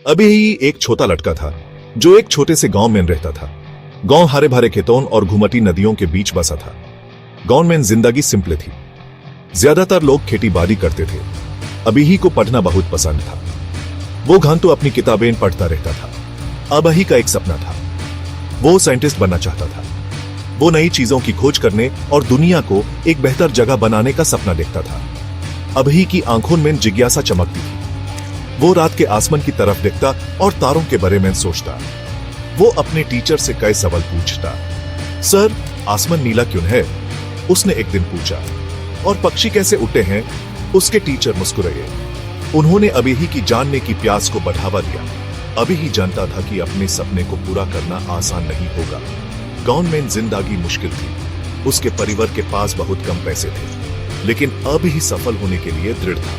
अभी ही एक छोटा लड़का था जो एक छोटे से गांव में रहता था। गांव हरे भरे खेतों और घुमती नदियों के बीच बसा था। गांव में जिंदगी सिंपल थी। ज्यादातर लोग खेती बाड़ी करते थे। अभी ही को पढ़ना बहुत पसंद था। वो घंटों अपनी किताबें पढ़ता रहता था। अभी का एक सपना था। वो साइंटिस्ट बनना चाहता था। वो नई चीजों की खोज करने और दुनिया को एक बेहतर जगह बनाने का सपना देखता था। अभी की आंखों में जिज्ञासा चमकती थी। वो रात के आसमान की तरफ देखता और तारों के बारे में सोचता। वो अपने टीचर से कई सवाल पूछता। सर, आसमान नीला क्यों है? उसने एक दिन पूछा। और पक्षी कैसे उड़ते हैं? उसके टीचर मुस्कुराए। उन्होंने अभी ही की जानने की प्यास को बढ़ावा दिया। अभी ही जानता था कि अपने सपने को पूरा करना आसान नहीं होगा। गांव में जिंदगी मुश्किल थी। उसके परिवार के पास बहुत कम पैसे थे, लेकिन अभी ही सफल होने के लिए दृढ़ था।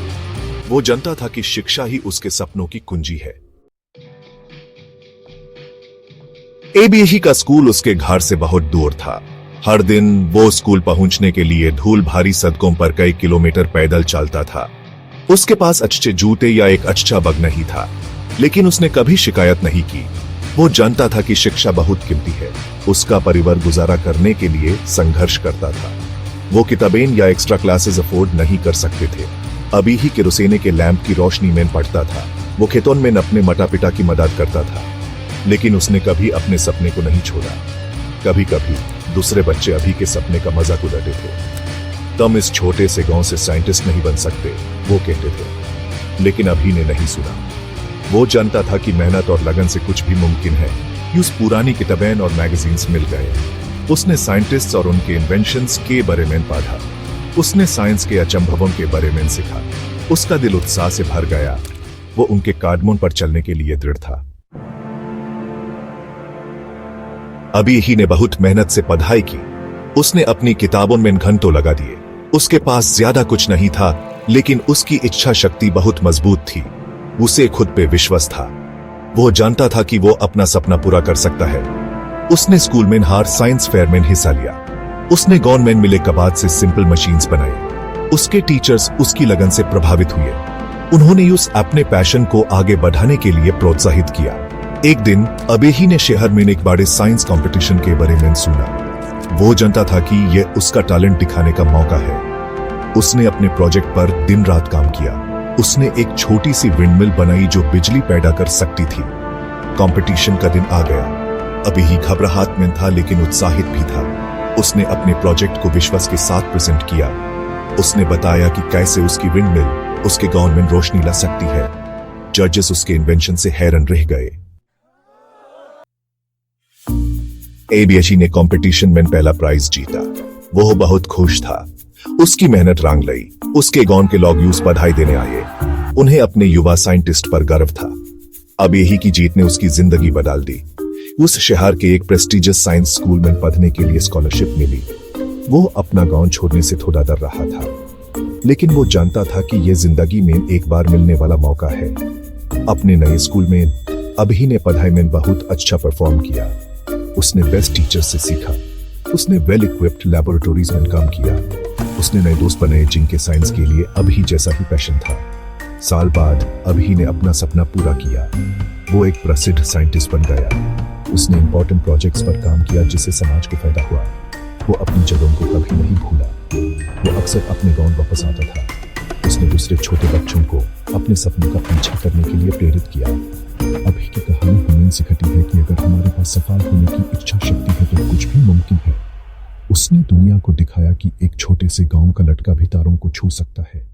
वो जानता था कि शिक्षा ही उसके सपनों की कुंजी है। एबीही का स्कूल उसके घर से बहुत दूर था। हर दिन वो स्कूल पहुंचने के लिए धूल भारी सड़कों पर कई किलोमीटर पैदल चलता था। उसके पास अच्छे जूते या एक अच्छा बैग नहीं था, लेकिन उसने कभी शिकायत नहीं की। वो जानता था कि शिक्षा बहुत कीमती है। उसका परिवार गुजारा करने के लिए संघर्ष करता था। वो किताबें या एक्स्ट्रा क्लासेस अफोर्ड नहीं कर सकते थे। अभी ही केरोसिन के लैंप की रोशनी में पढ़ता था। वो खेतों में अपने माता पिता की मदद करता था, लेकिन उसने कभी अपने सपने को नहीं छोड़ा। कभी कभी दूसरे बच्चे अभी के सपने का मजाक उड़ाते थे। तुम इस छोटे से गांव से साइंटिस्ट नहीं बन सकते, वो कहते थे। लेकिन अभी ने नहीं सुना। वो जानता था कि मेहनत और लगन से कुछ भी मुमकिन है। उस पुरानी किताबें और मैगजीन्स मिल गए। उसने साइंटिस्ट्स और उनके इन्वेंशंस के बारे में पढ़ा। उसने साइंस के अचंभवों के बारे में सीखा। उसका दिल उत्साह से भर गया। वो उनके कदमों पर चलने के लिए दृढ़ था। अभी ही ने बहुत मेहनत से पढ़ाई की। उसने अपनी किताबों में घंटों लगा दिए। उसके पास ज्यादा कुछ नहीं था, लेकिन उसकी इच्छा शक्ति बहुत मजबूत थी। उसे खुद पे विश्वास था। वो जानता था कि वो अपना सपना पूरा कर सकता है। उसने स्कूल में हर साइंस फेयर में हिस्सा लिया। उसने गांव में मिले कबाड़ से सिंपल मशीन्स बनाई। उसके टीचर्स उसकी लगन से प्रभावित हुए। उन्होंने उस अपने पैशन को आगे बढ़ाने के लिए प्रोत्साहित किया। एक दिन अभी ही ने शहर में एक बड़े साइंस कंपटीशन के बारे में सुना। वो जानता था कि यह उसका टैलेंट दिखाने का मौका है। उसने अपने प्रोजेक्ट पर दिन रात काम किया। उसने एक छोटी सी विंडमिल बनाई जो बिजली पैदा कर सकती थी। कंपटीशन का दिन आ गया। अभी ही घबराहट में था, लेकिन उत्साहित भी था। उसने अपने प्रोजेक्ट को विश्वास के साथ प्रेजेंट किया। उसने बताया कि कैसे उसकी विंडमिल उसके गांव में रोशनी ला सकती है। जजेस उसके इन्वेंशन से हैरान रह गए। एबीएची ने कंपटीशन में पहला प्राइज जीता। वो बहुत खुश था। उसकी मेहनत रंग लाई। उसके गांव के लोग उसे बधाई देने आए। उन्हें अपने युवा साइंटिस्ट पर गर्व था। अब यही की जीत ने उसकी जिंदगी बदल दी। उस शहर के एक प्रेस्टिजियस साइंस स्कूल में पढ़ने के लिए स्कॉलरशिप मिली। वो अपना गांव छोड़ने से थोड़ा डर रहा था, लेकिन वो जानता था कि यह जिंदगी में एक बार मिलने वाला मौका है। अपने नए स्कूल में अभी ने पढ़ाई में बहुत अच्छा परफॉर्म किया। उसने बेस्ट टीचर से सीखा। उसने वेल इक्विप्ड लैबोरेटरीज में काम किया। उसने नए दोस्त बनाए जिनके साइंस के लिए अभी जैसा ही पैशन था। साल बाद अभी ने अपना सपना पूरा किया। वो एक प्रसिद्ध साइंटिस्ट बन गया। उसने इंपॉर्टेंट प्रोजेक्ट्स पर काम किया जिससे समाज को फायदा हुआ। वो अपनी जड़ों को कभी नहीं भूला। वो अक्सर अपने गांव वापस आता था। उसने दूसरे छोटे बच्चों को अपने सपनों का पीछा करने के लिए प्रेरित किया। अभी की कहानी हमें सिखाती है कि अगर हमारे पास सफल होने की इच्छा शक्ति है तो कुछ भी मुमकिन है। उसने दुनिया को दिखाया कि एक छोटे से गांव का लड़का भी तारों को छू सकता है।